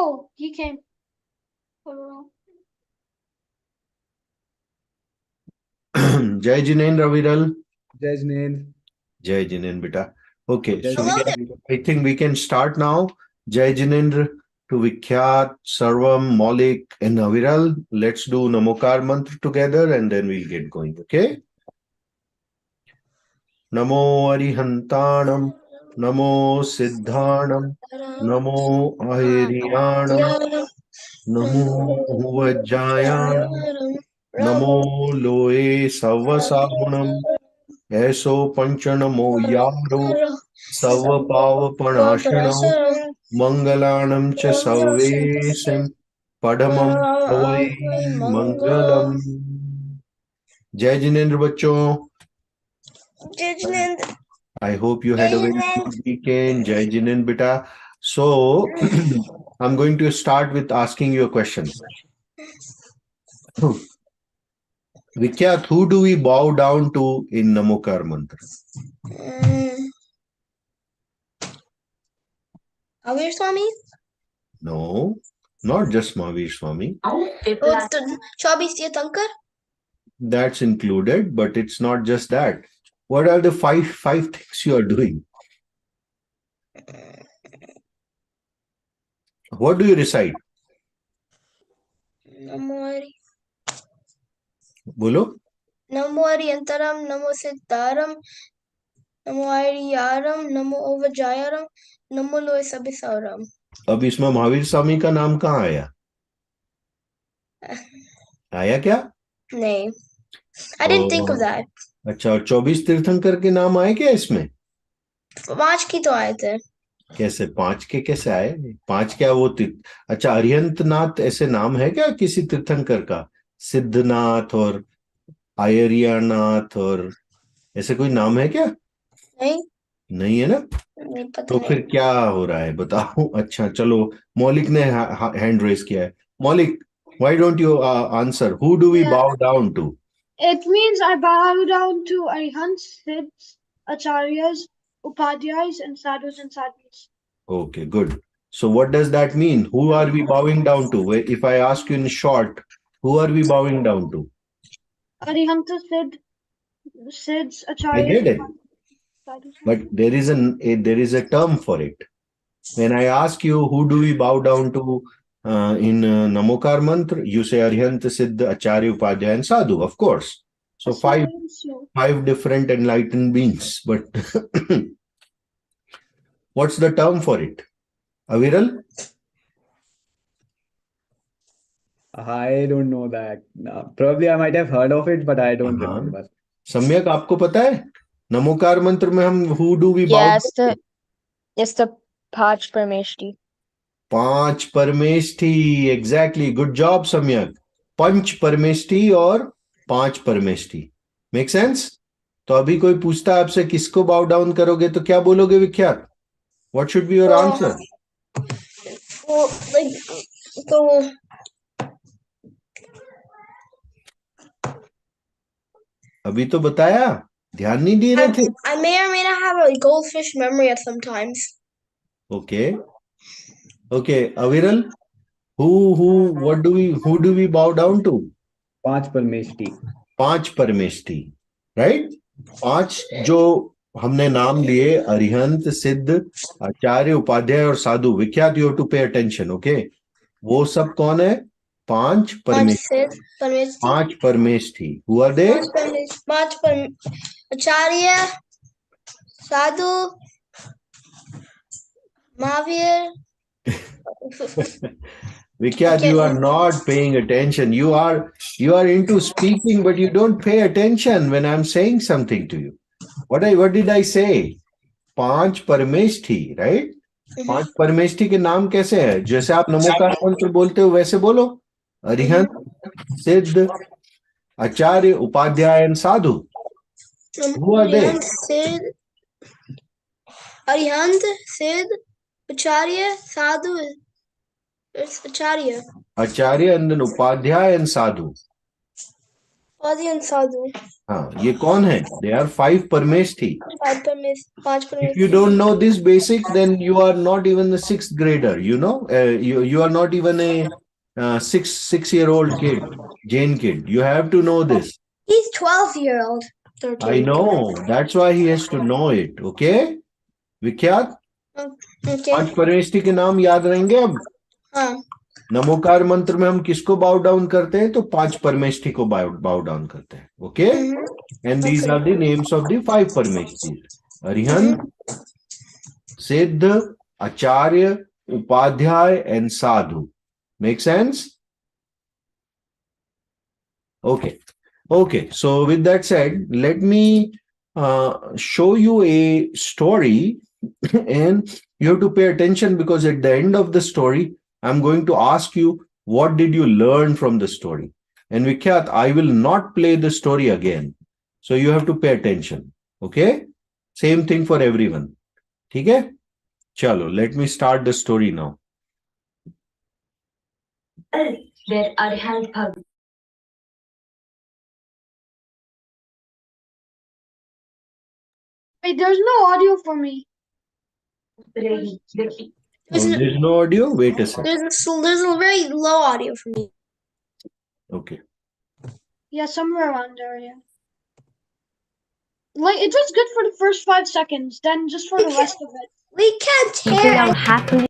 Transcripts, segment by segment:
Oh, he came. Jai Jinendra Viral. Jai Jain. Jai Jinendra beta. Okay, Jai so Jain. I think we can start now. Jai Jinendra to Vikhyat, Sarvam, Maulik, and Aviral. Let's do Namokar mantra together and then we'll get going. Okay? Namo Arihantanam, Namo Siddhanam, Namo Ahiryanam, Namo Vajjayanam, Namo Loe Savasagunam, Eso Panchanamo Yaro, Savapavanashanam, Mangalanam cha Sarvesim, Padamam Avai Mangalam. Jai Jinendra bachcho. Jai Jinendra. I hope you had a very good weekend. Jai Jinendra beta. So, I'm going to start with asking you a question. Vikyat, who do we bow down to in Namokar mantra? Avir Swami? No, not just Mahavir Swami. Chaubis Tirthankar? That's included, but it's not just that. What are the five things you are doing? What do you recite? Namo Hari. Bolo? Namo Ariyantaram, Namo Siddharam, Namo Ariyaram, Namo Vajayaram, Namo Loe Sabisaram. अब इसमें महावीर स्वामी का नाम कहाँ आया? आया क्या? नहीं. I didn't think of that. अच्छा, और 24 तीर्थंकर के नाम आए क्या इसमें? 5 की तो आए थे. कैसे 5 के कैसे आए? 5 क्या वो अच्छा, अरिहंतनाथ ऐसे नाम है क्या किसी तीर्थंकर का? सिद्धनाथ और आयरियानाथ और ऐसे कोई नाम है क्या? नहीं. नहीं है ना? नहीं पता. तो फिर क्या हो रहा है बताओ. अच्छा चलो, मौलिक ने हैंड रेज किया है. मौलिक, why don't you answer? Who do we bow down to? It means I bow down to Arihants, Siddhs, Acharyas, Upadhyayas, and Sadhus and Sadhvis. Okay, good. So what does that mean? Who are we bowing down to? If I ask you in short, who are we bowing down to? Arihanta, Siddhs, I Acharyas, get it. Sadhus. But there is a term for it. When I ask you who do we bow down to in Namokar mantra, you say Arihant, Siddha, Acharya, Upadhyaya, and Sadhu, of course. So five different enlightened beings. But what's the term for it? Aviral? I don't know that. No, probably I might have heard of it, but I don't remember. सम्यक आपको पता है नमोकार मंत्र में हम who do we bow? It's the Panch Parmeshti. पांच परमेष्ठी, exactly, good job सम्यक. पंच परमेष्ठी और पांच परमेष्ठी. Make sense? तो अभी कोई पूछता है आपसे किसको बाउ डाउन करोगे तो क्या बोलोगे विख्यात? What should be your answer? अभी तो बताया, ध्यान नहीं दे रहे थे. I may or may not have a goldfish memory at sometimes. Okay, Aviral, who do we bow down to? पांच परमेष्ठी. पांच परमेष्ठी, राइट? पांच जो हमने नाम लिए, अरिहंत, सिद्ध, आचार्य, उपाध्याय और sadhu. Vikhyat, you have to pay attention. Okay, वो सब कौन है? पांच परमेष्ठी. पांच Parameshthi. Who are they? Acharya, sadhu, Mahavir. Vikyat, you are not paying attention. You are into speaking, but you don't pay attention when I'm saying something to you. What did I say? पांच परमेष्ठी, right? पांच परमेष्ठी के नाम कैसे है? जैसे आप नमोकार मंत्र बोलते हो वैसे बोलो. Arihant, Siddha, Acharya, Upadhyay and Sadhu. Who are they? Arihant, Siddh, Acharya, Sadhu. It's Acharya. Acharya and then Upadhyaya and Sadhu. Adi and Sadhu. हाँ, ये कौन है? They are 5 परमेष्ठी. Panch If you don't know this basic, then you are not even a 6th grader. You are not even a 6-year-old kid, Jain kid. You have to know this. He's 12-year-old. I know. That's why he has to know it. Okay? विख्यात Okay. 5 परमेष्ठी के नाम याद रहेंगे अब. हाँ. नमोकार मंत्र में हम किसको बाउ डाउन करते हैं? तो 5 परमेष्ठी को बाउ डाउन करते हैं. Okay? And these are the names of the 5 Parameshthi. Arihant, Siddha, Acharya, Upadhyay and sadhu. Make sense? Okay, so with that said, let me show you a story and you have to pay attention, because at the end of the story I'm going to ask you, what did you learn from the story? And Vikhyat, I will not play the story again, so you have to pay attention. Okay, same thing for everyone. ठीक है? चलो, let me start the story now. Their Arihant Bhag. Wait, there's no audio for me. Rehi. There's no audio? Wait a second. There's a very low audio for me. Okay. Yeah, somewhere around there, yeah. Like, it's just good for the first 5 seconds, then just for the rest of it. We can't People hear. are happily,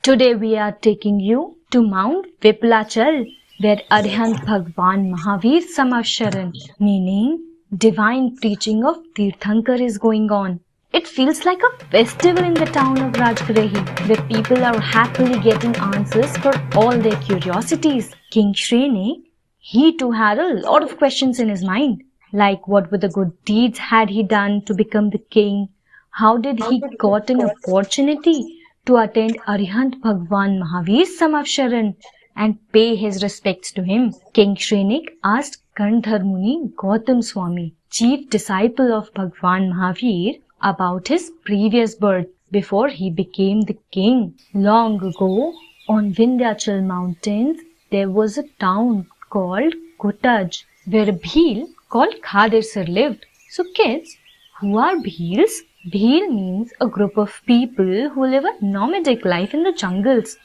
Today we are taking you to Mount Viplachal, where Arihant Bhagwan Mahavir Samavsharan, meaning divine preaching of Tirthankar, is going on. It feels like a festival in the town of Rajgrihi, where people are happily getting answers for all their curiosities. King Shrene, he too had a lot of questions in his mind, like what were the good deeds had he done to become the king? How did he got an opportunity to attend Arihant Bhagwan Mahavir Samavsharan and pay his respects to him? King Shrenik asked Gandhar Muni Gautam Swami, chief disciple of Bhagwan Mahavir, about his previous birth before he became the king. Long ago, on Vindhyachal mountains, there was a town called Kutaj, where a Bhil called Khadir Sir lived. So kids, who are Bhils? Bhil means a group of people who live a nomadic life in the jungles.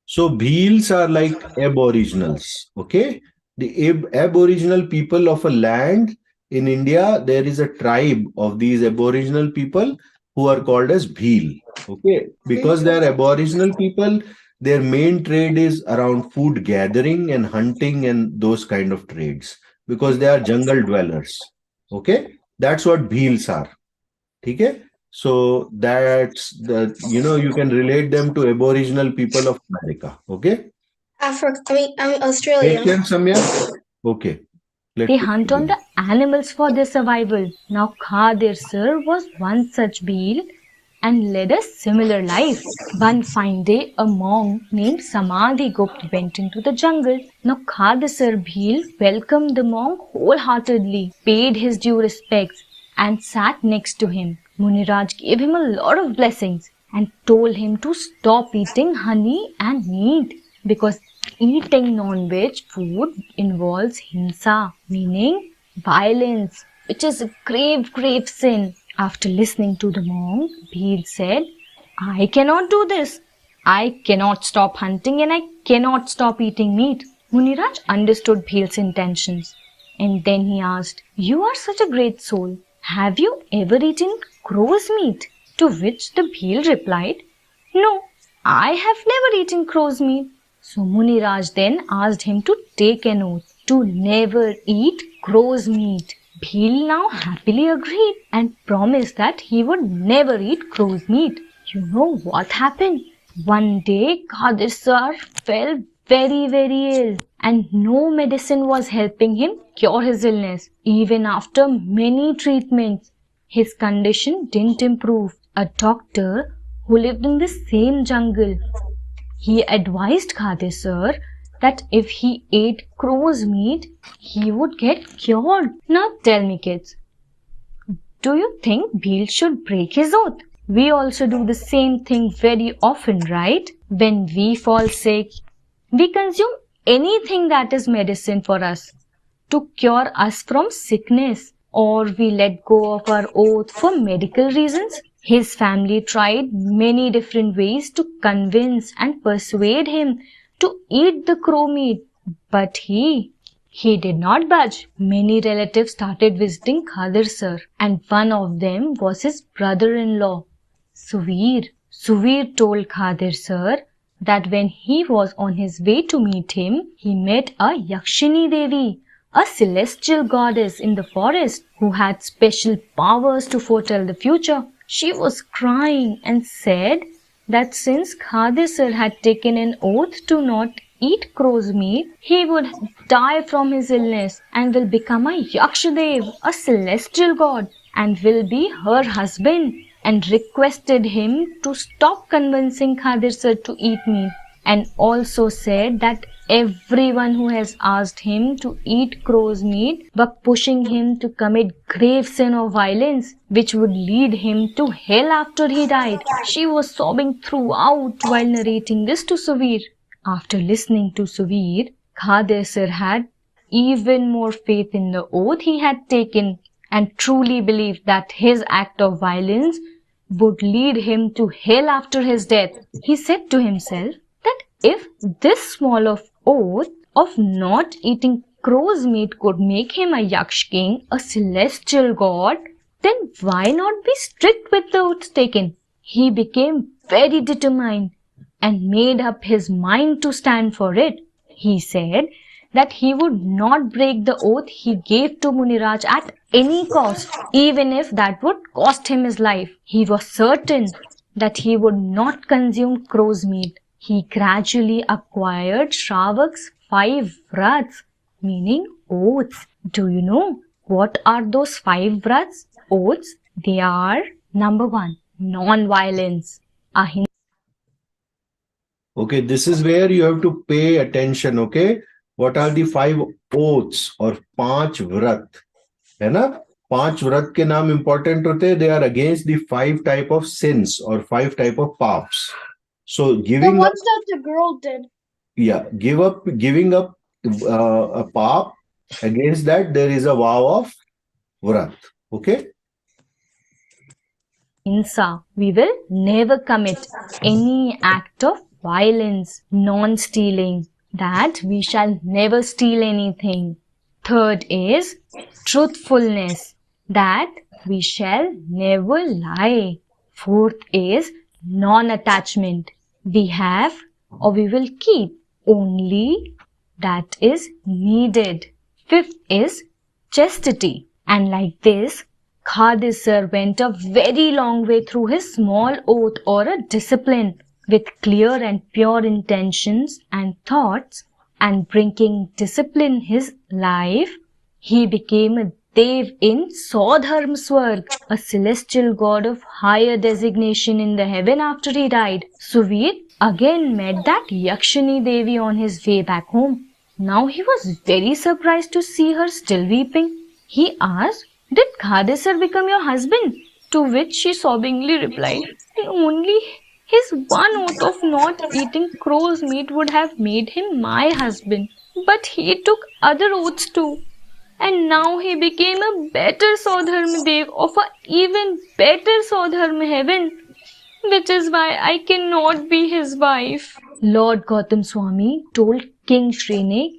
So Bhils are like aboriginals. Okay? The aboriginal people of a land in India, there is a tribe of these aboriginal people who are called as Bhil. Okay? Because they are aboriginal people, their main trade is around food gathering and hunting and those kind of trades, because they are jungle dwellers. Okay? That's what Bhils are. Okay? So that's the, you can relate them to aboriginal people of America. Okay? Africa. I mean Australia. Patience, Samya? Okay. They hunt on the animals for their survival. Now Khadir Sir was one such Bhil and led a similar life. One fine day, a monk named Samadhi Gupt went into the jungle. Now Khadir Sir Bhil welcomed the monk wholeheartedly, paid his due respects, and sat next to him. Muniraj gave him a lot of blessings and told him to stop eating honey and meat, because eating non-veg food involves hinsa, meaning violence, which is a grave, grave sin. After listening to the monk, Bhil said, I cannot do this. I cannot stop hunting and I cannot stop eating meat. Muniraj understood Bhil's intentions, and then he asked, You are such a great soul. Have you ever eaten crow's meat? To which the Bhil replied, No, I have never eaten crow's meat. So Muniraj then asked him to take an oath to never eat crow's meat. Bhil now happily agreed and promised that he would never eat crow's meat. You know what happened? One day Khadir Sir fell very, very ill, and no medicine was helping him cure his illness. Even after many treatments, his condition didn't improve. A doctor who lived in the same jungle, he advised Khadir Sir that if he ate crow's meat, he would get cured. Now tell me kids, do you think Bhil should break his oath? We also do the same thing very often, right? When we fall sick, we consume anything that is medicine for us. to cure us from sickness, or we let go of our oath for medical reasons. His family tried many different ways to convince and persuade him to eat the crow meat, but he did not budge. Many relatives started visiting Khadir sir, and one of them was his brother-in-law, Suvir. Suvir told Khadir sir that when he was on his way to meet him, he met a Yakshini Devi, a celestial goddess in the forest who had special powers to foretell the future. She was crying and said that since Khadir sir had taken an oath to not eat crow's meat, he would die from his illness and will become a Yakshadev, a celestial god, and will be her husband, and requested him to stop convincing Khadir sir to eat meat, and also said that everyone who has asked him to eat crow's meat were pushing him to commit grave sin of violence, which would lead him to hell after he died. She was sobbing throughout while narrating this to Suvir. After listening to Suvir, Khadir sir had even more faith in the oath he had taken and truly believed that his act of violence would lead him to hell after his death. He said to himself that if this small of oath of not eating crow's meat could make him a Yaksh king, a celestial god, then why not be strict with the oath taken? He became very determined and made up his mind to stand for it. He said that he would not break the oath he gave to Muniraj at any cost, even if that would cost him his life. He was certain that he would not consume crow's meat. He gradually acquired Shravak's 5 vrats, meaning oaths. Do you know what are those 5 vrats? Oaths, they are: number 1, non-violence. Okay, this is where you have to pay attention. Okay, what are the 5 oaths or 5 vrat? है ना? 5 व्रत के नाम important होते हैं. They are against the 5 type of sins or 5 type of paps. So The giving up, ones that the girl did. giving up a pap, against that there is a vow of vrat. Okay. Hinsa, we will never commit any act of violence. Non-stealing, that we shall never steal anything. Third is truthfulness, that we shall never lie. Fourth is non-attachment, we have or we will keep only that is needed. Fifth is chastity. And like this, Khadir sir went a very long way through his small oath or a discipline with clear and pure intentions and thoughts, and bringing discipline in his life, he became a Dev in Swadharm Swarg, a celestial god of higher designation in the heaven after he died. Suvir again met that Yakshini Devi on his way back home. Now he was very surprised to see her still weeping. He asked, "Did Khadir sir become your husband?" To which she sobbingly replied, "Only his one oath of not eating crow's meat would have made him my husband. But he took other oaths too. And now he became a better Swadharma Dev of an even better Swadharma heaven, which is why I cannot be his wife." Lord Gautam Swami told King Shrenik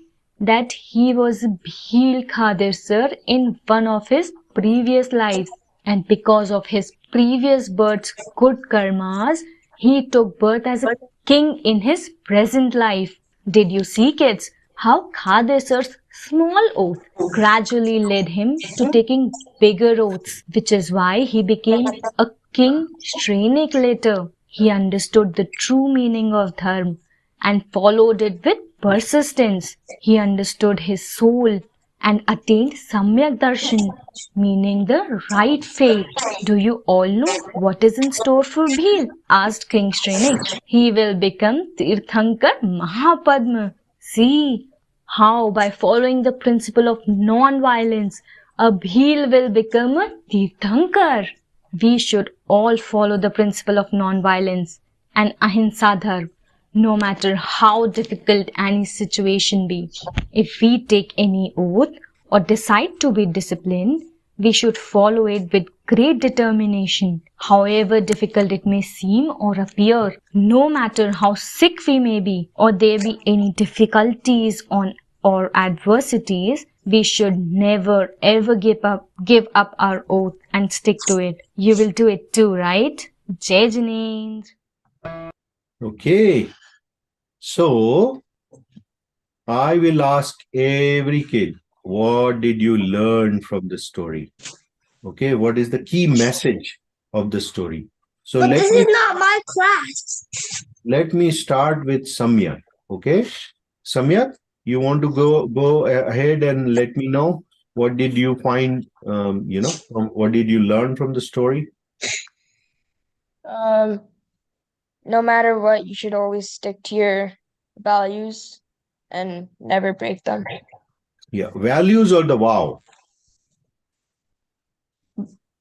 that he was Bhil Khadir sir in one of his previous lives, and because of his previous birth's good karmas, he took birth as a king in his present life. Did you see, kids, how Khadir sir's small oath gradually led him to taking bigger oaths, which is why he became a king Shrenik later. He understood the true meaning of dharma and followed it with persistence. He understood his soul and attained Samyak Darshan, meaning the right faith. "Do you all know what is in store for Bhil?" asked King Shrenik. "He will become Tirthankar Mahapadma." See how by following the principle of non-violence, a Bhil will become a Tirthankar. We should all follow the principle of non-violence and Ahimsa Dharma, no matter how difficult any situation be. If we take any oath or decide to be disciplined, we should follow it with great determination, however difficult it may seem or appear. No matter how sick we may be, or there be any difficulties on or adversities, we should never ever give up our oath and stick to it. You will do it too, right? Jai Jinendra. Okay. So I will ask every kid, what did you learn from the story? Okay, what is the key message of the story? So But this is not my class. let me start with Samyak. Okay, Samyak, you want to go ahead and let me know what did you find? What did you learn from the story? Um, no matter what, you should always stick to your values and never break them. Yeah, values or the vow?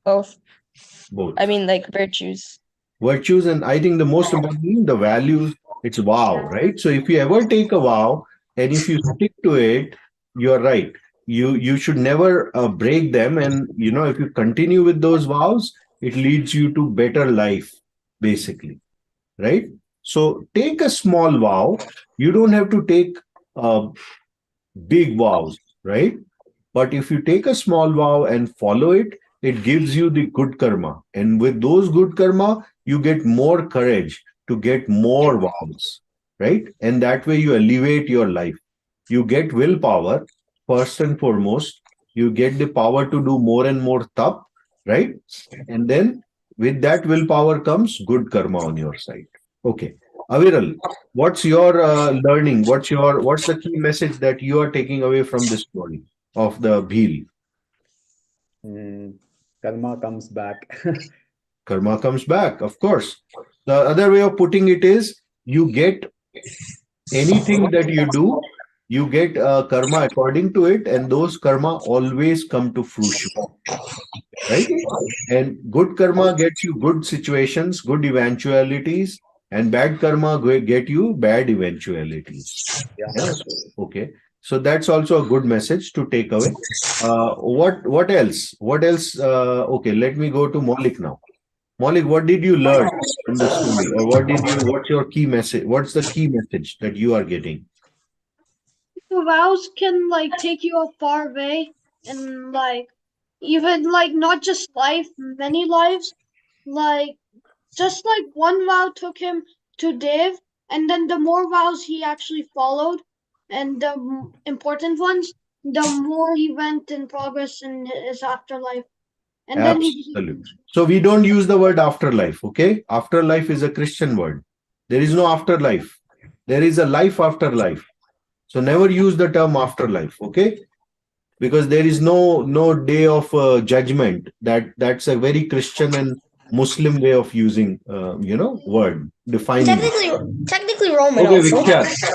Both. Both. I mean, like virtues. Virtues, and I think the most important thing, the values, it's vow, right? So if you ever take a vow and if you stick to it, you're right. You should never break them, and if you continue with those vows, it leads you to better life, basically, right? So take a small vow. You don't have to take big vows, right? But if you take a small vow and follow it, it gives you the good karma. And with those good karma, you get more courage to get more vows, right? And that way you elevate your life. You get willpower, first and foremost. You get the power to do more and more tap, right? And then with that willpower comes good karma on your side. Okay. Aviral, what's your learning? What's the key message that you are taking away from this story of the Bhil? Karma comes back. Karma comes back, of course. The other way of putting it is you get anything that you do, you get karma according to it, and those karma always come to fruition, right? And good karma gets you good situations, good eventualities, and bad karma get you bad eventualities. Yeah. Okay. So that's also a good message to take away. What else? What else? Okay, let me go to Maulik now. Maulik, what did you learn from the story, or what's your key message? What's the key message that you are getting? So vows can take you a far way, and even not just life, many lives. Like just one vow took him to Dev, and then the more vows he actually followed, and the important ones, the more he went in progress in his afterlife. And then he Absolutely. So we don't use the word afterlife, okay? Afterlife is a Christian word. There is no afterlife. There is a life after life. So never use the term afterlife, okay? Because there is no day of judgment. That's a very Christian and Muslim way of using word defining. Technically Roman Okay, also.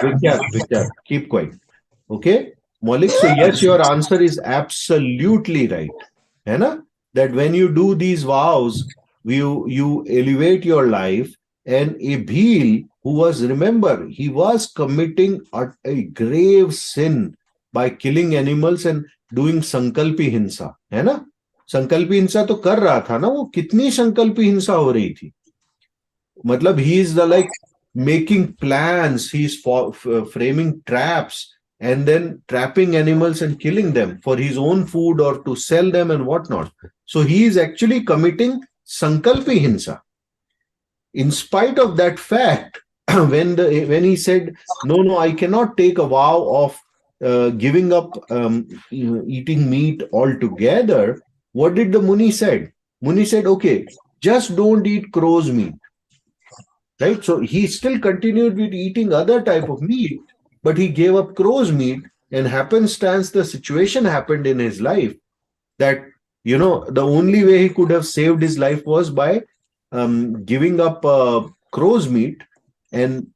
Vikyat, keep quiet. Okay, Maulik. So yes, your answer is absolutely right. है ना? That when you do these vows, you elevate your life. And a Bhil, who was, remember, he was committing a grave sin by killing animals and doing संकल्पी हिंसा, है ना? संकल्पी हिंसा तो कर रहा था ना वो, कितनी संकल्पी हिंसा हो रही थी, मतलब he is like making plans, he's framing traps and then trapping animals and killing them for his own food or to sell them and whatnot. So he is actually committing sankalpi hinsa. In spite of that fact, when he said, no, I cannot take a vow of giving up eating meat altogether, what did the Muni said? Muni said, okay, just don't eat crow's meat. Right? So he still continued with eating other type of meat, but he gave up crow's meat, and happenstance the situation happened in his life that, the only way he could have saved his life was by giving up crow's meat and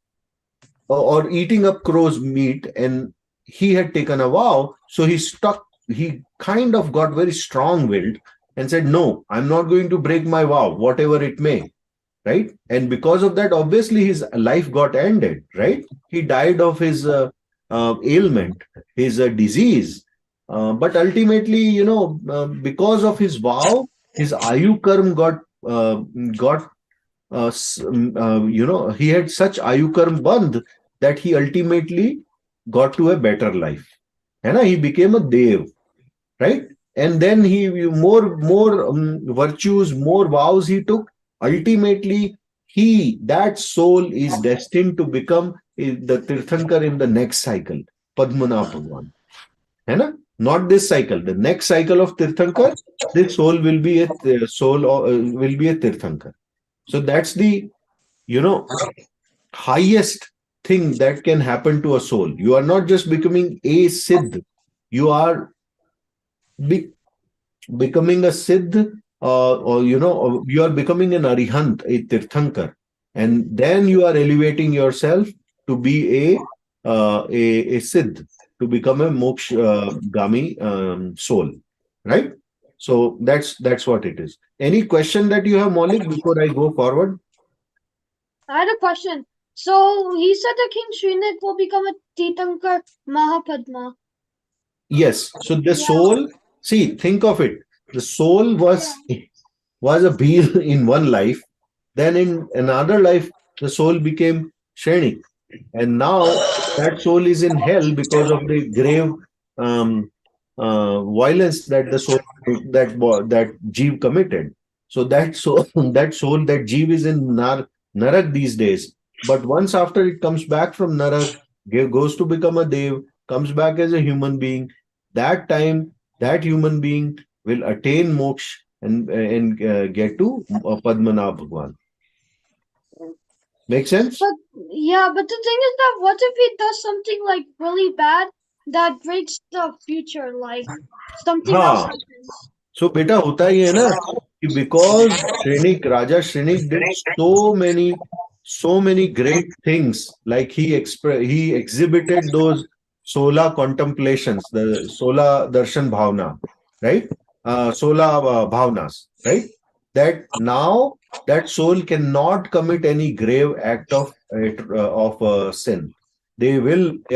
or eating up crow's meat, and he had taken a vow. So he kind of got very strong-willed and said, no, I'm not going to break my vow, whatever it may. Right? And because of that, obviously his life got ended, right? He died of his ailment, his disease. But ultimately, because of his vow, his ayu karm got he had such ayu karm bandh that he ultimately got to a better life. And he became a dev, right? And then more virtues, more vows he took. Ultimately, that soul is destined to become the Tirthankar in the next cycle, Padmanabh Bhagwan. है ना? Not this cycle. The next cycle of Tirthankar, this soul will be a Tirthankar. So that's the you know highest thing that can happen to a soul. You are not just becoming a Siddh, you are be- becoming a Siddh, or you are becoming an Arihant, a Tirthankar, and then you are elevating yourself to be a Siddh, to become a Moksha Gami soul, right? So that's what it is. Any question that you have, Maulik, before I go forward? I had a question. So he said that King Srinik will become a Titankar Mahapadma. Yes. So the Yeah, soul, see, think of it. The soul was a being in one life. Then in another life, the soul became Shrenik. And now that soul is in hell because of the grave um, violence that the soul that Jeev committed. So that soul, that Jeev is in Narak these days. But once after it comes back from Narak, goes to become a Dev, comes back as a human being. That time, that human being will attain moksha and get to Padmanabh Bhagwan. Make sense? but but the thing is that what if he does something like really bad that breaks the future, like something else हाँ. happens? So बेटा होता ही है ना कि because Raja Shrenik did so many great things, like he exhibited those sola contemplations, the sola darshan bhavna, right? Sola bhavnas, right? That now that soul cannot commit any grave act of sin. They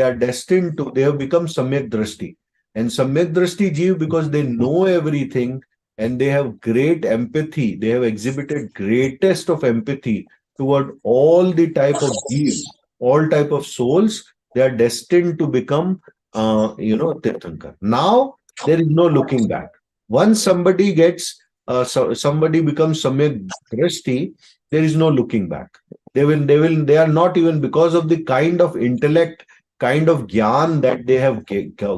are destined to, they have become samyak drashti. And Samyak Drashti Jeev, because they know everything and they have great empathy, they have exhibited greatest of empathy toward all the type of Jeevs, all type of souls, they are destined to become, Tirthankar. Now, there is no looking back. Once somebody becomes Samyak Drashti, there is no looking back. They are not, even because of the kind of intellect, kind of gyan that they have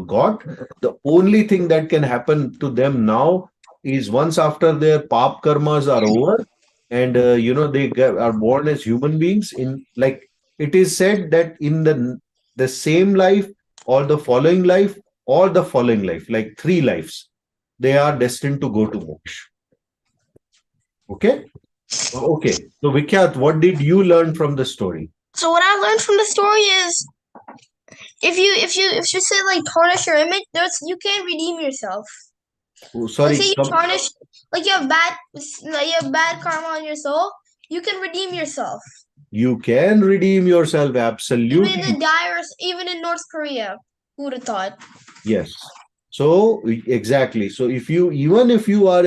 got. The only thing that can happen to them now is, once after their pap karmas are over, and are born as human beings, in, like it is said that in the same life, or the following life, or the following life, like 3 lives, they are destined to go to moksha. Okay. Okay. So Vikyat, what did you learn from the story? So what I learned from the story is if you say like tarnish your image, you can't redeem yourself. Oh, Like sorry. say you tarnish, like you have bad karma on your soul, you can redeem yourself. You can redeem yourself, Even in absolutely. the dire, even in North Korea, who would have thought? Yes. So exactly. So even if you are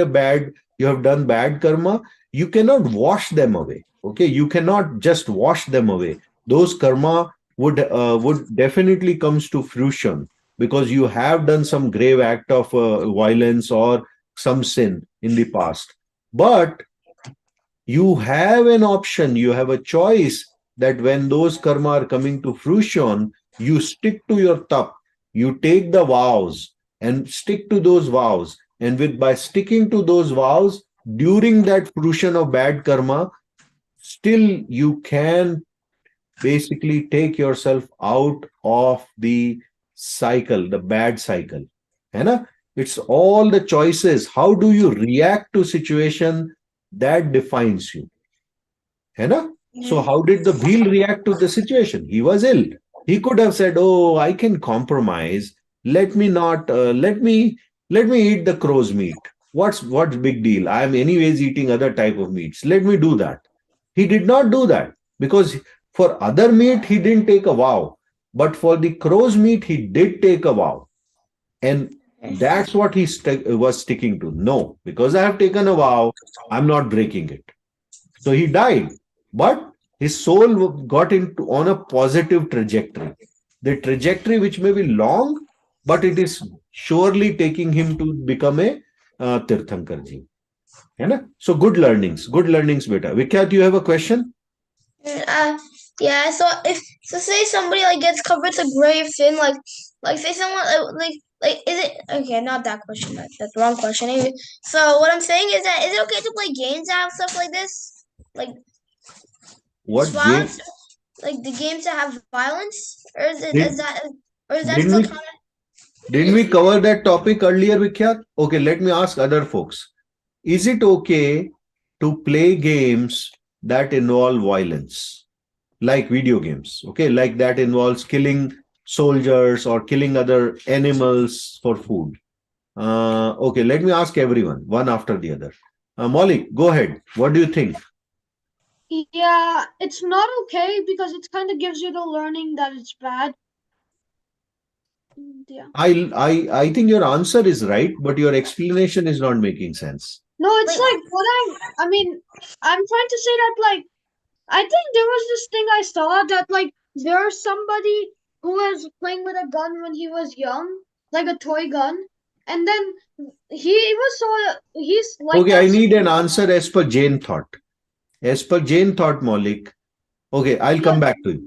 you have done bad karma, you cannot wash them away. Okay, you cannot just wash them away. Those karma would definitely comes to fruition because you have done some grave act of violence or some sin in the past. But you have an option, you have a choice, that when those karma are coming to fruition, you stick to your tap, you take the vows and stick to those vows. And by sticking to those vows during that fruition of bad karma, still you can basically take yourself out of the cycle, the bad cycle. है It's all the choices. How do you react to situation that defines you? है ना? So how did the Bhil react to the situation? He was ill. He could have said, "Oh, I can compromise. Let me not. Let me eat the crow's meat. What's big deal? I am anyways eating other type of meats. Let me do that." He did not do that because for other meat he didn't take a vow, but for the crow's meat he did take a vow. And That's what he was sticking to. No, because I have taken a vow, I'm not breaking it. So he died, but his soul got into on a positive trajectory. The trajectory which may be long, but it is surely taking him to become a Tirthankarji. So good learnings, beta. Vikyat, you have a question? Yeah. So if say somebody like gets covered with a grave sin, like say someone like is it okay? Not that question. That's the wrong question. Anyway, so what I'm saying is that is it okay to play games and stuff like this, like What game? violence, like the games that have violence, or is it Did, or is that didn't still we kind of didn't we cover that topic earlier, Vikyat? Okay, let me ask other folks. Is it okay to play games that involve violence, like video games? Okay, like that involves killing soldiers or killing other animals for food. Okay, let me ask everyone, one after the other. Maulik, go ahead. What do you think? Yeah, it's not okay because it kind of gives you the learning that it's bad. Yeah. I think your answer is right, but your explanation is not making sense. No, it's Like- like what I mean, I'm trying to say that like I think there was this thing I saw that like there's somebody who was playing with a gun when he was young, like a toy gun, and then he's like Okay, that. I need an answer as per Jain thought. As per Jain thought, Maulik. Okay, I'll come back to you.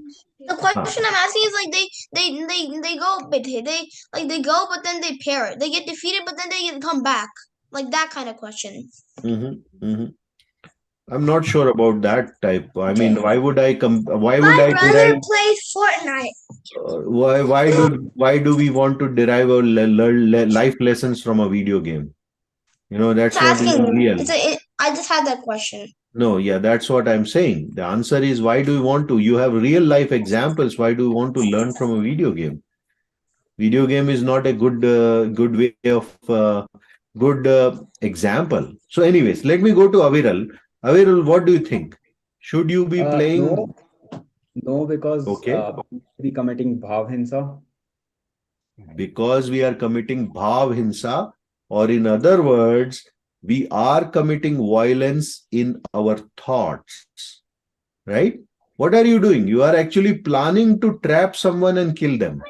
the question I'm asking is like they go but they go but then they pair. They get defeated but then they come back. Like that kind of question. I'm not sure about that type. I mean, Okay. why would I come? Why would My I brother derive? plays Fortnite. Why do we want to derive our life lessons from a video game? That's not Asking even you. real. I just had that question. No, yeah, that's what I'm saying. The answer is why do you want to? You have real life examples. Why do you want to learn from a video game? Video game is not a good way of good example. So, anyways, let me go to Aviral. Aviral, what do you think? Should you be playing? No, because Okay, we committing bhav hinsa. because we are committing bhav hinsa, or in other words, we are committing violence in our thoughts, right? What are you doing? You are actually planning to trap someone and kill them,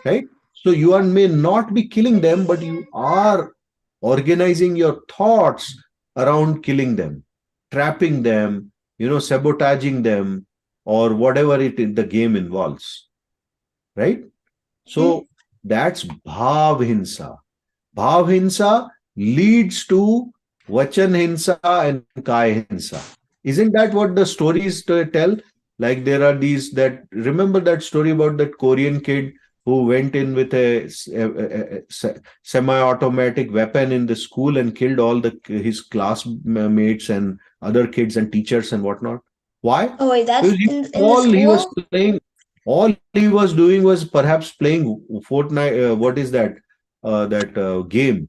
right? So you may not be killing them, but you are organizing your thoughts around killing them, trapping them, sabotaging them, or whatever the game involves, right? So that's bhav hinsa. Bhav hinsa leads to vachan hinsa and kaya hinsa. Isn't that what the stories tell? Like there are remember that story about that Korean kid who went in with a semi-automatic weapon in the school and killed all his classmates and other kids and teachers and whatnot. Why? Oh wait, that's Because in the he was school. playing, all he was doing was perhaps playing Fortnite. What is that? That game,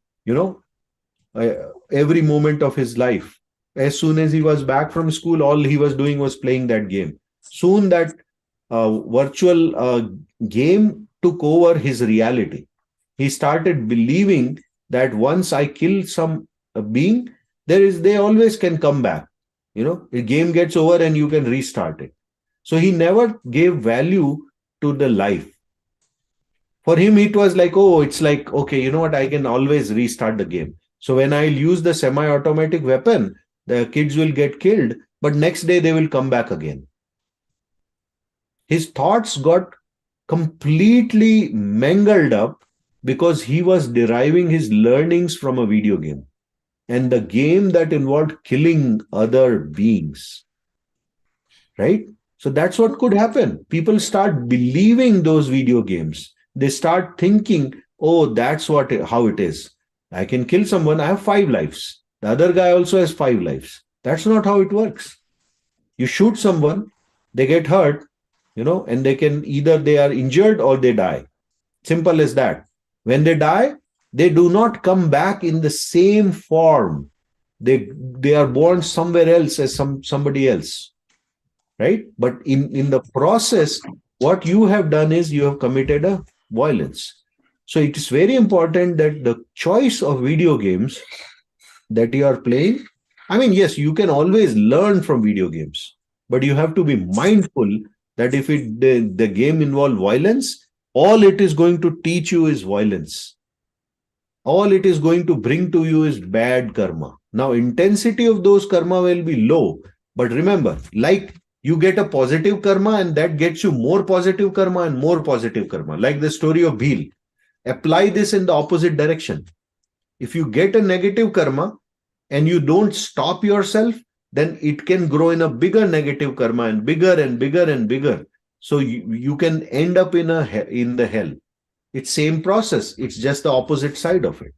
uh, every moment of his life. As soon as he was back from school, all he was doing was playing that game. Soon that virtual game took over his reality. He started believing that once I kill some being, they always can come back. The game gets over and you can restart it. So he never gave value to the life. For him, it was like, oh, it's like, okay, you know what? I can always restart the game. So when I'll use the semi-automatic weapon, the kids will get killed, but next day they will come back again. His thoughts got completely mangled up because he was deriving his learnings from a video game and the game that involved killing other beings. Right? So that's what could happen. People start believing those video games. They start thinking, oh, that's how it is. I can kill someone. I have 5 lives. The other guy also has 5 lives. That's not how it works. You shoot someone, they get hurt, and they are injured or they die. Simple as that. When they die, they do not come back in the same form. They are born somewhere else as somebody else. Right? But in the process, what you have done is you have committed a violence. So it is very important that the choice of video games that you are playing, I mean, yes, you can always learn from video games, but you have to be mindful that if the game involve violence, all it is going to teach you is violence. All it is going to bring to you is bad karma. Now, intensity of those karma will be low, but remember, like you get a positive karma and that gets you more positive karma and more positive karma. Like the story of Bhil. Apply this in the opposite direction. If you get a negative karma and you don't stop yourself, then it can grow in a bigger negative karma and bigger and bigger and bigger. So you can end up in the hell. It's same process. It's just the opposite side of it.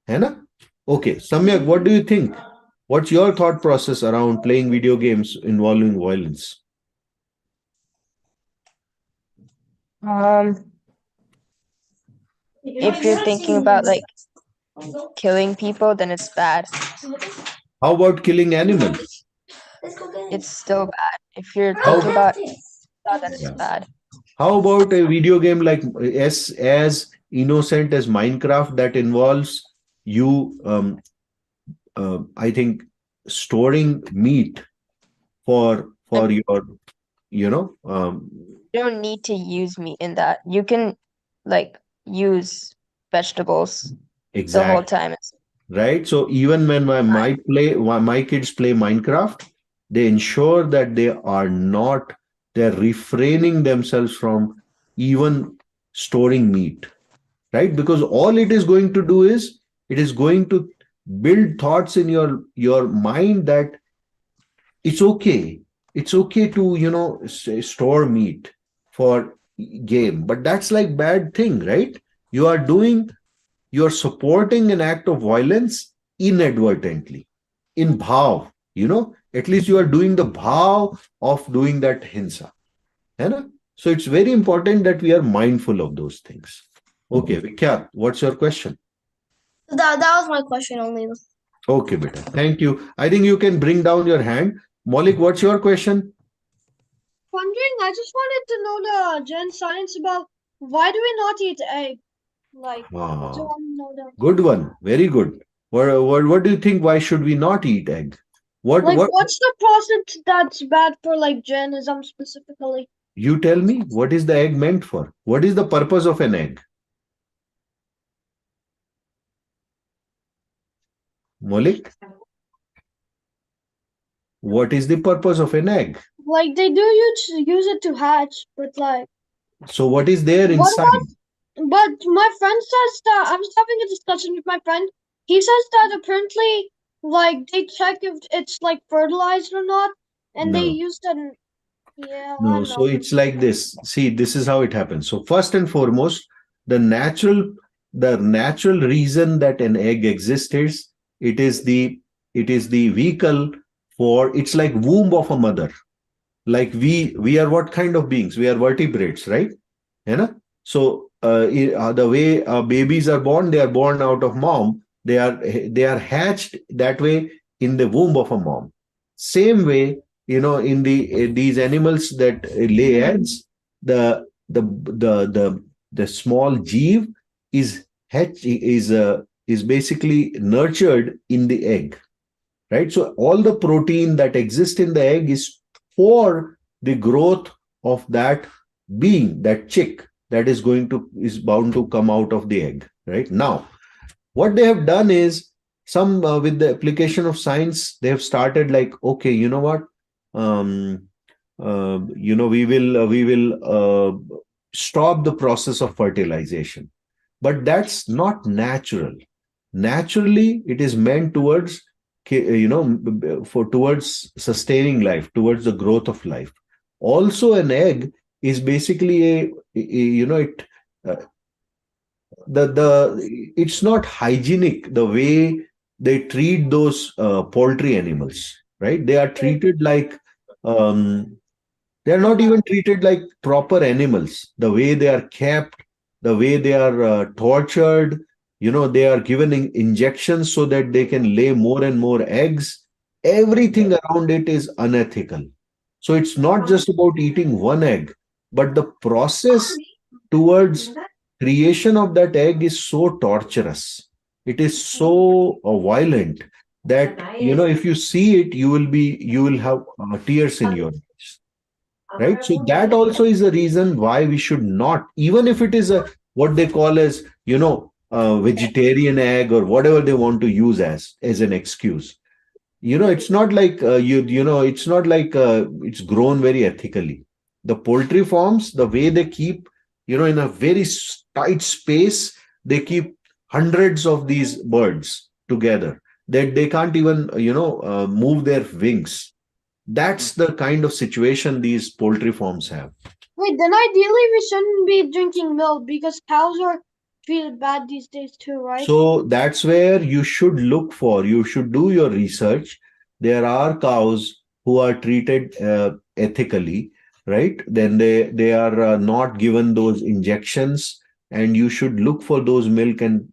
है ना? Okay, Samyak, what do you think? What's your thought process around playing video games involving violence? If you're thinking about like killing people, then it's bad. How about killing animals? It's still bad. If you're How, thinking about that, then it's yeah. bad. How about a video game like as innocent as Minecraft that involves you, I think, storing meat for your, you know, You don't need to use meat in that. You can like use vegetables the whole exact, time. right? So even when my kids play Minecraft, they ensure that they're refraining themselves from even storing meat, right? Because all it is going to do is it is going to build thoughts in your mind that it's okay to store meat for game, but that's like bad thing, right? You're supporting an act of violence inadvertently in bhav, at least you are doing the bhav of doing that hinsa, है ना? So it's very important that we are mindful of those things. Okay, Vikyat, what's your question? That was my question only. Okay, beta. Thank you. I think you can bring down your hand. Maulik, what's your question? Wondering, I just wanted to know the Jain science about why do we not eat egg? Like, I just want to know that. Good one. Very good. What do you think? Why should we not eat egg? What What's the process that's bad for like Jainism specifically? you tell me? What is the egg meant for? What is the purpose of an egg? Maulik, what is the purpose of an egg? Like they do use it to hatch, but like So what is there what inside? but my friend says that I was having a discussion with my friend. He says that apparently like they check if it's like fertilized or not, and they No. use that. Yeah, I No, don't so know. it's like this. See, this is how it happens. So first and foremost, the natural reason that an egg exists is it is the vehicle for, it's like womb of a mother. Like we are what kind of beings? We are vertebrates, right? You know? So the way babies are born, they are born out of mom. They are hatched that way in the womb of a mom. Same way, in these animals that lay eggs, the small jeev is hatch is basically nurtured in the egg, right? So all the protein that exists in the egg is for the growth of that being, that chick that is bound to come out of the egg, right? Now what they have done is, some with the application of science, they have started like, okay, you know what, we will stop the process of fertilization, but that's not natural. Naturally it is meant towards towards sustaining life, towards the growth of life. Also an egg is basically it uh, the it's not hygienic the way they treat those poultry animals, right? They are treated like, they are not even treated like proper animals. The way they are kept, the way they are tortured, they are given injections so that they can lay more and more eggs. Everything around it is unethical. So it's not just about eating one egg, but the process towards creation of that egg is so torturous. It is so violent that, if you see it, you will have tears in your eyes, right? So that also is the reason why we should not, even if it is a what they call as, a vegetarian egg or whatever they want to use as an excuse. It's not like it's not like it's grown very ethically. The poultry farms, the way they keep, in a very tight space, they keep hundreds of these birds together that they can't even move their wings. That's the kind of situation these poultry farms have. Wait, then ideally we shouldn't be drinking milk because cows are treated bad these days too, right? So that's where you should do your research. There are cows who are treated ethically, right? Then they are not given those injections, and you should look for those milk and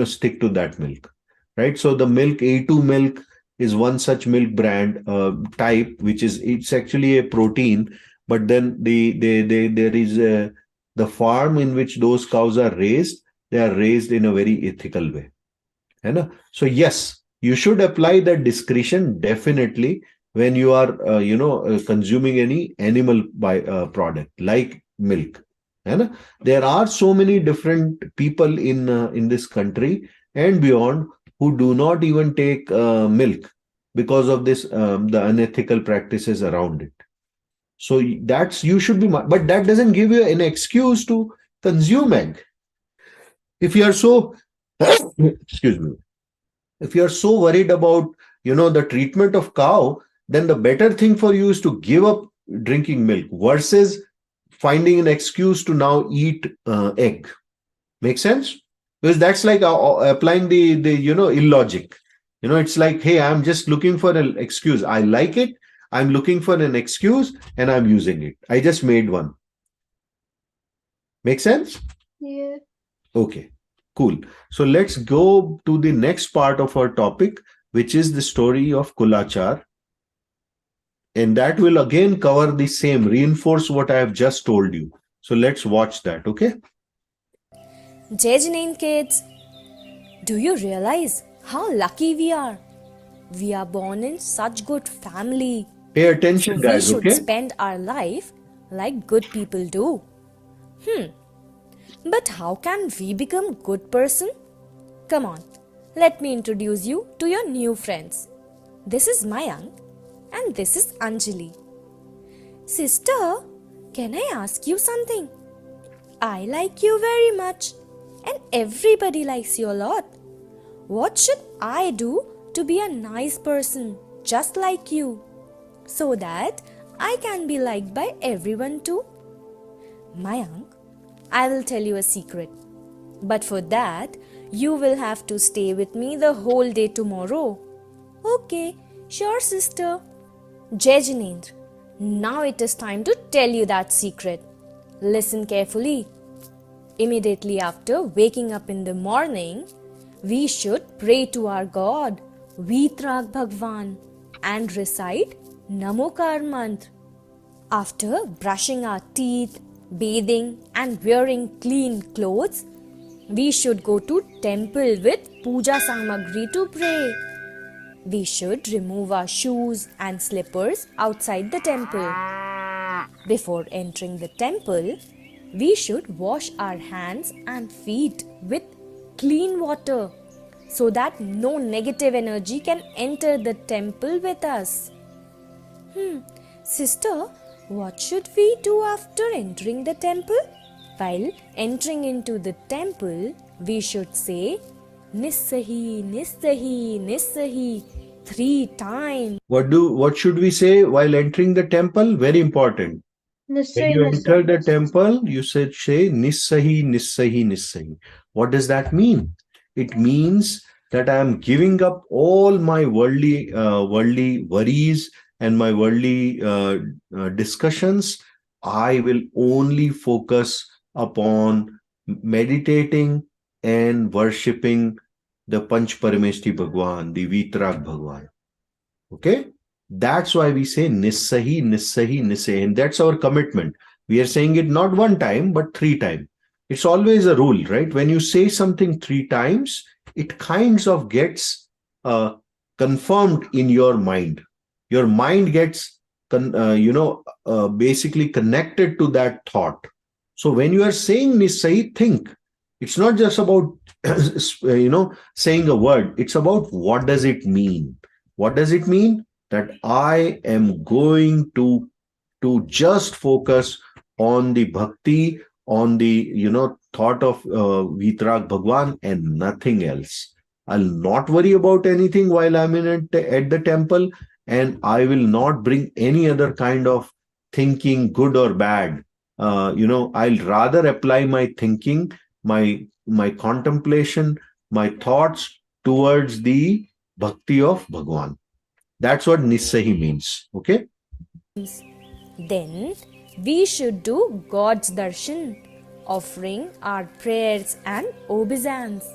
stick to that milk, right? So the milk, A2 milk, is one such milk brand type, which is, it's actually a protein, but then there is the farm in which those cows are raised. They are raised in a very ethical way. So yes, you should apply that discretion definitely when you are consuming any animal product like milk. There are so many different people in this country and beyond who do not even take milk because of this the unethical practices around it. So that's, you should be, but that doesn't give you an excuse to consume egg. If you are so excuse me, if you are so worried about the treatment of cow, then the better thing for you is to give up drinking milk versus finding an excuse to now eat egg. Make sense? Because that's like applying the illogic. It's like, hey, I'm just looking for an excuse. I like it, I'm looking for an excuse, and I'm using it. I just made one. Make sense? Yeah. Okay, cool. So let's go to the next part of our topic, which is the story of Kulachar. And that will again cover the same, reinforce what I have just told you. So let's watch that, okay? Jain kids, do you realize how lucky we are? We are born in such good family. Pay attention, So guys, we should okay? spend our life like good people do. But how can we become good person? Come on, let me introduce you to your new friends. This is Mayank and this is Anjali. Sister, can I ask you something? I like you very much and everybody likes you a lot. What should I do to be a nice person just like you so that I can be liked by everyone too? Mayank, I will tell you a secret. But for that, you will have to stay with me the whole day tomorrow. Okay, sure sister. Jainendra, now it is time to tell you that secret. Listen carefully. Immediately after waking up in the morning, we should pray to our God, Vitrag Bhagwan, and recite Namokar mantra. After brushing our teeth, bathing and wearing clean clothes, we should go to temple with puja samagri to pray. We should remove our shoes and slippers outside the temple. Before entering the temple, we should wash our hands and feet with clean water so that no negative energy can enter the temple with us. Sister, what should we do after entering the temple? While entering into the temple, we should say Nissahi, Nissahi, Nissahi 3 times. What should we say while entering the temple? Very important. When you enter the temple, you should say Nissahi, Nissahi, Nissahi. What does that mean? It means that I am giving up all my worldly worries and my worldly discussions. I will only focus upon meditating and worshipping the Panch Parameshti Bhagwan, the Vitrag Bhagwan. Okay? That's why we say Nissahi, Nissahi, Nissahi. And that's our commitment. We are saying it not one time, but 3 times. It's always a rule, right? When you say something 3 times, it kinds of gets confirmed in your mind. Your mind gets, basically connected to that thought. So when you are saying Nisai, think. It's not just about, saying a word. It's about what does it mean? What does it mean? That I am going to just focus on the bhakti, on the thought of Vitrag Bhagwan and nothing else. I'll not worry about anything while I'm at the temple, and I will not bring any other kind of thinking, good or bad. I'll rather apply my thinking, my contemplation, my thoughts towards the bhakti of Bhagwan. That's what Nissahi means. Okay. Then we should do God's darshan, offering our prayers and obeisance.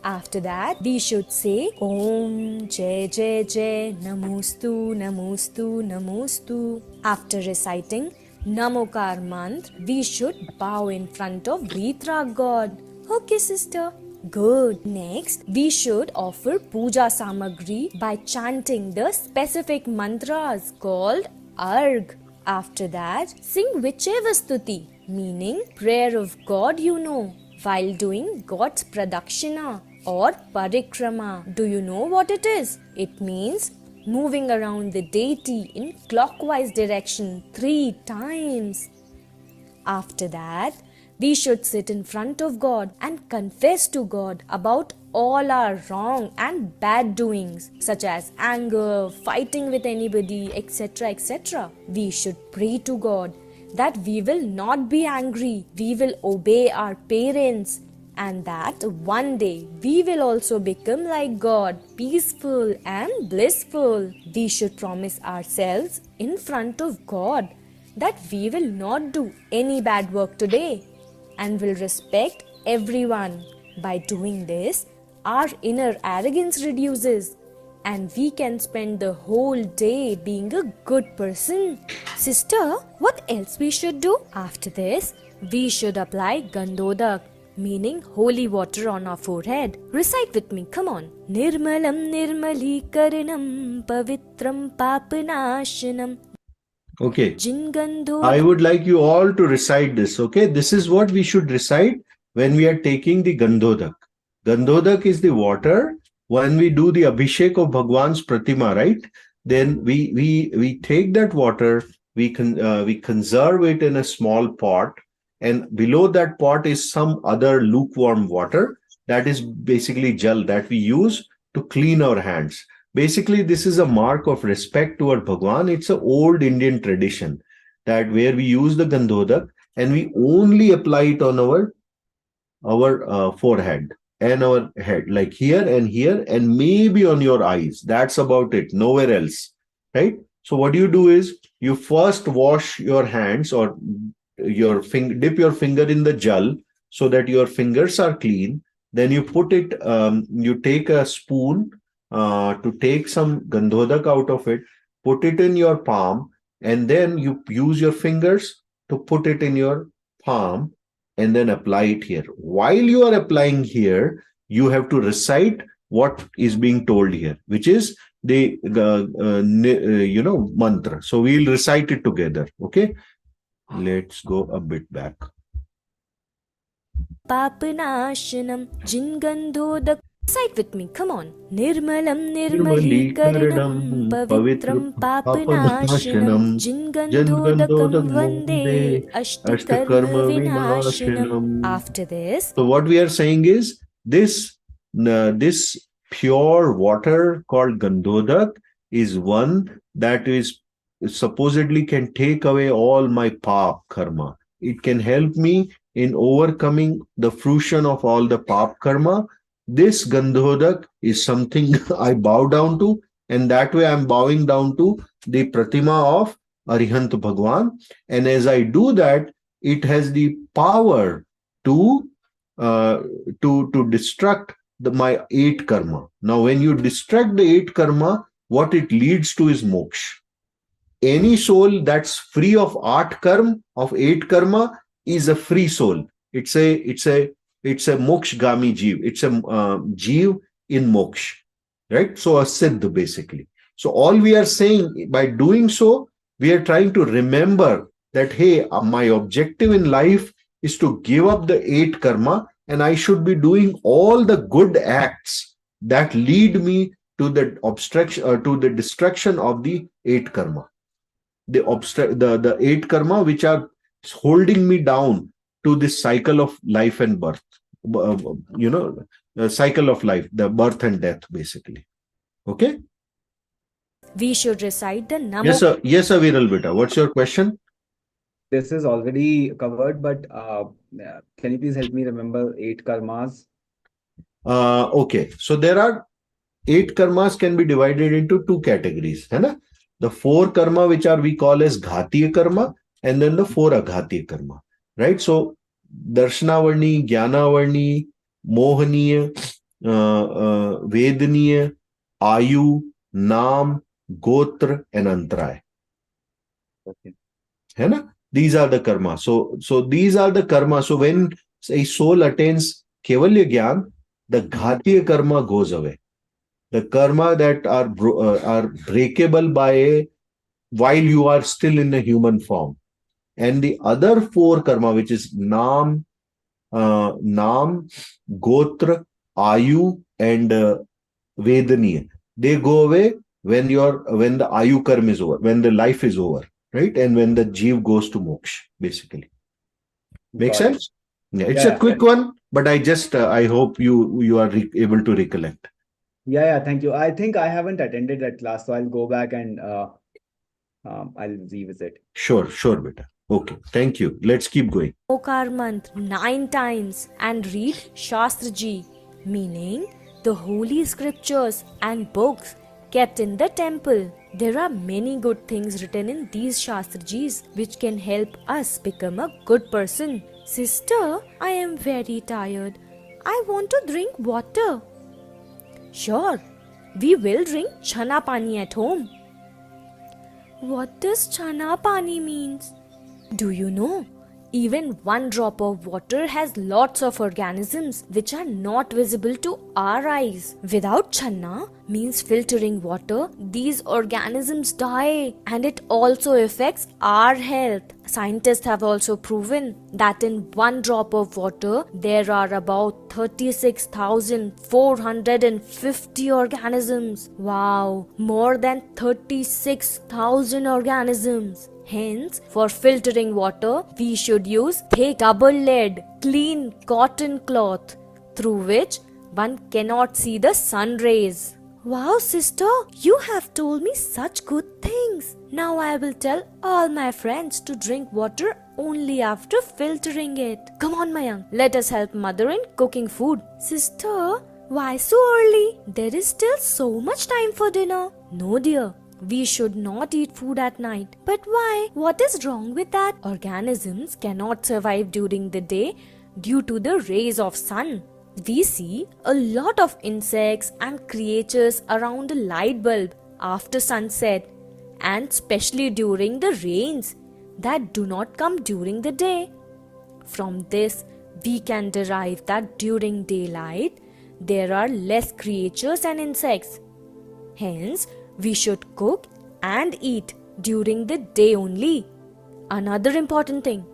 After that, we should say Om Jai Jai Jai Namostu Namostu Namostu. After reciting Namokar mantra, we should bow in front of Vitrag God. Okay, sister. Good. Next, we should offer puja samagri by chanting the specific mantras called Arg. After that, sing whichever stuti, meaning prayer of God while doing God's pradakshina or parikrama. Do you know what it is? It means moving around the deity in clockwise direction 3 times. After that, we should sit in front of God and confess to God about all our wrong and bad doings, such as anger, fighting with anybody, etc. etc. We should pray to God that we will not be angry, we will obey our parents, and that one day we will also become like God, peaceful and blissful. We should promise ourselves in front of God that we will not do any bad work today and will respect everyone. By doing this, our inner arrogance reduces and we can spend the whole day being a good person. Sister, what else we should do? After this, we should apply Gandhodak, meaning holy water on our forehead. Recite with me, come on. Nirmalam nirmalikaranam pavitram papanashanam. Okay. I would like you all to recite this. Okay. This is what we should recite when we are taking the Gandhodak. Gandhodak is the water. When we do the Abhishek of Bhagwan's Pratima, right? Then we take that water, we conserve it in a small pot, and below that pot is some other lukewarm water that is basically jal that we use to clean our hands. Basically, this is a mark of respect toward Bhagwan. It's an old Indian tradition that where we use the Gandhodak and we only apply it on our forehead and our head, like here and maybe on your eyes. That's about it, nowhere else, right? So what you do is you first wash your hands or dip your finger in the jal so that your fingers are clean. Then you put it, you take a spoon to take some Gandhodak out of it, put it in your palm, and then you use your fingers to put it in your palm and then apply it here. While you are applying here, you have to recite what is being told here, which is the mantra. So we'll recite it together. Okay. Let's go a bit back. Papanashanam Jingandhodak. Recite with me, come on. Nirmalam nirmalikaranam pavitram papanashanam Jingandhodakam vande ashtakarma vinashanam. After this, so what we are saying is this pure water called Gandhodak is one that is supposedly can take away all my pap karma. It can help me in overcoming the fruition of all the pap karma. This Gandhodak is something I bow down to, and that way I'm bowing down to the Pratima of Arihant Bhagwan. And as I do that, it has the power to destruct my 8 karma. Now, when you destruct the 8 karma, what it leads to is moksha. Any soul that's free of 8 karma is a free soul. It's a mokshgami jeev. It's a jeev in moksha, right? So a siddh basically. So all we are saying by doing so, we are trying to remember that, hey, my objective in life is to give up the 8 karma, and I should be doing all the good acts that lead me to the obstruction or to the destruction of the 8 karma. The 8 karma which are holding me down to this cycle of life and birth. The cycle of life, the birth and death, basically. Okay? We should recite the Namo. Yes, sir, Viral Beta. What's your question? This is already covered, but can you please help me remember 8 karmas? Okay. So there are 8 karmas can be divided into 2 categories. Hai na? The 4 karma which are we call as ghatiya karma, and then the 4 aghatiya karma. Right? So Darshnavarni, Jnanavarni, Mohaniya, Vedaniya, Ayu, Naam, Gotra, and Antraya. Okay. Hai na? These are the karma. So these are the karma. So when a soul attains Kevalya Gyan, the ghatiya karma goes away. The karma that are breakable by while you are still in a human form. And the other 4 karma, which is Naam, Gotra, Ayu, and Vedaniya, they go away when the Ayu karma is over, when the life is over, right? And when the Jeev goes to moksha, basically. Make sense? Yeah, it's a quick one, but I hope you are able to recollect. Yeah, thank you. I think I haven't attended that class, so I'll go back and I'll revisit. Sure, beta. Okay, thank you. Let's keep going. Okar mantra 9 times and read Shastraji, meaning the holy scriptures and books kept in the temple. There are many good things written in these Shastrajis which can help us become a good person. Sister, I am very tired. I want to drink water. Sure, we will drink chana pani at home. What does chana pani means? Do you know? Even one drop of water has lots of organisms which are not visible to our eyes. Without channa means filtering water, these organisms die, and it also affects our health. Scientists have also proven that in one drop of water there are about 36,450 organisms. Wow, more than 36,000 organisms. Hence, for filtering water, we should use thick double-layered, clean cotton cloth through which one cannot see the sun rays. Wow, sister, you have told me such good things. Now I will tell all my friends to drink water only after filtering it. Come on, Mayank, let us help mother in cooking food. Sister, why so early? There is still so much time for dinner. No, dear. We should not eat food at night. But why? What is wrong with that? Organisms cannot survive during the day due to the rays of sun. We see a lot of insects and creatures around the light bulb after sunset, and especially during the rains that do not come during the day. From this, we can derive that during daylight there are less creatures and insects. Hence, we should cook and eat during the day only. Another important thing,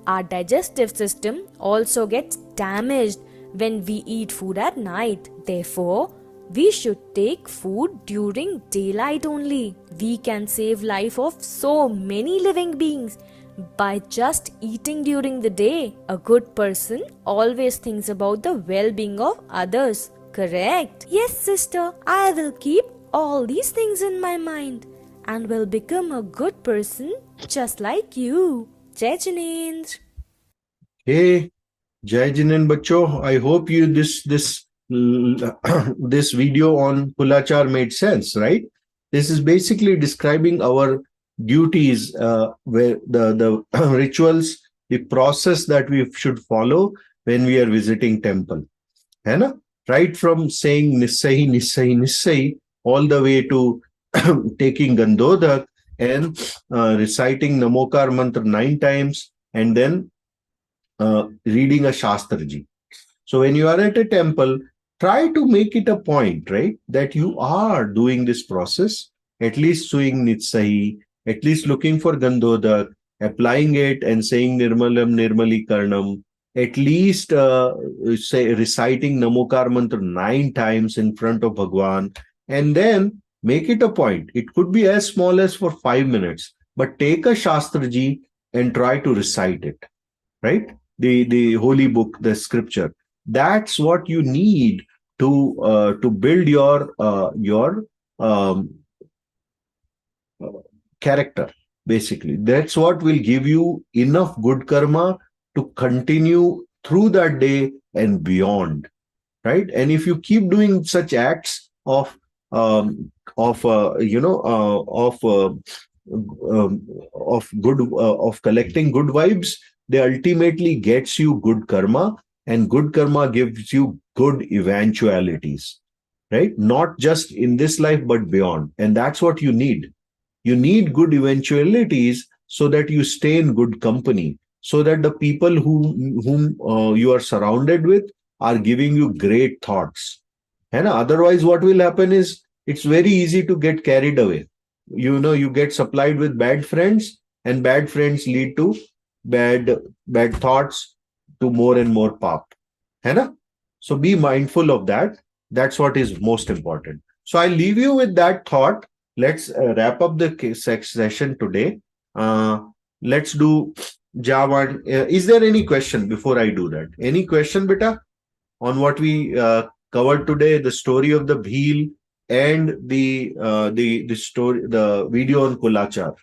our digestive system also gets damaged when we eat food at night. Therefore, we should take food during daylight only. We can save life of so many living beings by just eating during the day. A good person always thinks about the well-being of others. Correct? Yes, sister, I will keep all these things in my mind and will become a good person just like you. Jai Jinendra. Hey, Jai Jinan Bacho. I hope you this this video on Kulachar made sense, right? This is basically describing our duties, where the rituals, the process that we should follow when we are visiting temple. Hai na? Right from saying Nissahi, Nissahi, Nissahi, all the way to taking Gandodak and reciting Namokar mantra 9 times, and then reading a Shastraji. So when you are at a temple, try to make it a point, right, that you are doing this process, at least suing Nitsahi, at least looking for Gandodak, applying it and saying Nirmalam Nirmali Karnam, at least say reciting Namokar Mantra 9 times in front of Bhagwan, and then make it a point. It could be as small as for 5 minutes, but take a Shastraji and try to recite it, right? The holy book, the scripture. That's what you need to build your um, character. Basically, that's what will give you enough good karma to continue through that day and beyond, right? And if you keep doing such acts of good of collecting good vibes, they ultimately gets you good karma, and good karma gives you good eventualities, right? Not just in this life but beyond, and that's what you need. You need good eventualities so that you stay in good company, so that the people whom you are surrounded with are giving you great thoughts. And otherwise, what will happen is it's very easy to get carried away. You get supplied with bad friends, and bad friends lead to bad bad thoughts, to more and more pop. है ना? So be mindful of that. That's what is most important. So I leave you with that thought. Let's wrap up the session today. Let's do Java. Is there any question before I do that? Any question, beta, on what we covered today? The story of the Bhil and the story, the video on Kulachar.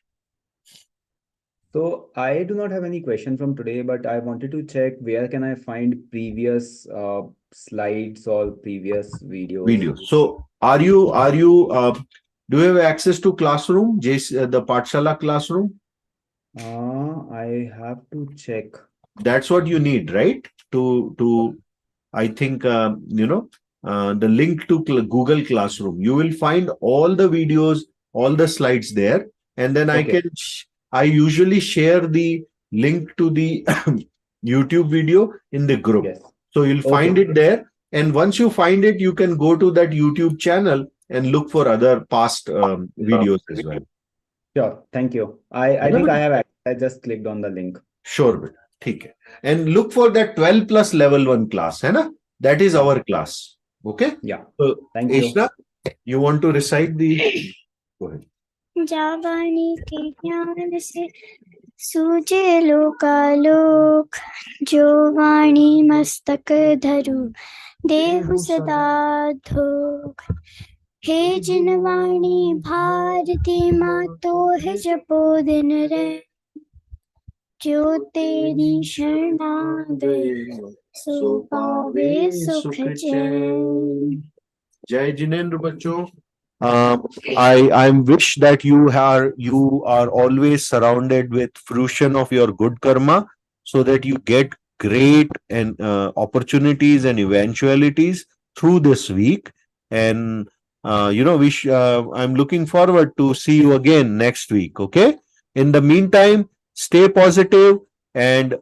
So I do not have any question from today, but I wanted to check where can I find previous slides or previous videos. So are you do you have access to classroom, the Pathshala classroom? I have to check. That's what you need, right? To I think the link to Google Classroom. You will find all the videos, all the slides there, and then Okay. I usually share the link to the YouTube video in the group. Yes. So you'll find Okay. it there, and once you find it, you can go to that YouTube channel and look for other past videos as well. Sure. Thank you. I think I have access. I just clicked on the link. Sure, beta. ठीक है. And look for that 12 plus level 1 class, है ना? That is our class. Okay? Yeah. So, Thank you. Ishna, you want to recite the... Go ahead. जावानी के ज्ञान से सूझे लोकालोक, जो वाणी मस्तक धरु देहु सदा धोक। हे जिन वाणी भारती माँ तो है जपो दिन रे, जो तेरी शरण गए सो पावे सुख चैन। Jai Jinendra बच्चों. I wish that you are always surrounded with fruition of your good karma, so that you get great and opportunities and eventualities through this week. And I'm looking forward to see you again next week. Okay. In the meantime, stay positive and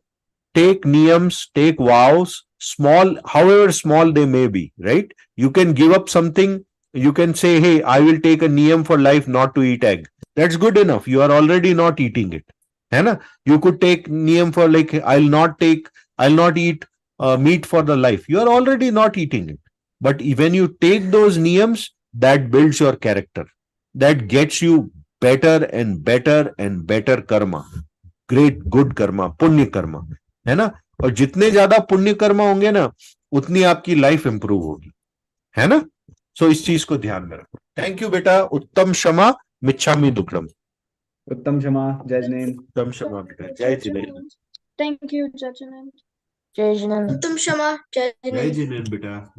take niyams, take vows, small, however small they may be. Right? You can give up something. You can say, hey, I will take a niyam for life not to eat egg. That's good enough. You are already not eating it. है ना? You could take niyam for like, I'll not eat meat for the life. You are already not eating it. But when you take those niyams, that builds your character. That gets you better and better and better karma. Great good karma, पुण्य कर्मा, है ना? और जितने ज्यादा पुण्य कर्मा होंगे ना, उतनी आपकी लाइफ इंप्रूव होगी, है ना? सो इस चीज को ध्यान में रखो. थैंक यू बेटा. उत्तम क्षमा मिच्छामि दुक्कडम. उत्तम क्षमा. जय जिनेन्द्र. उत्तम क्षमा बेटा. जय Jinendra. Thank you, Judge. Jai Jain. Uttam Shama. Jai जय Jineन्द्र. जिनेन्द्र बेटा.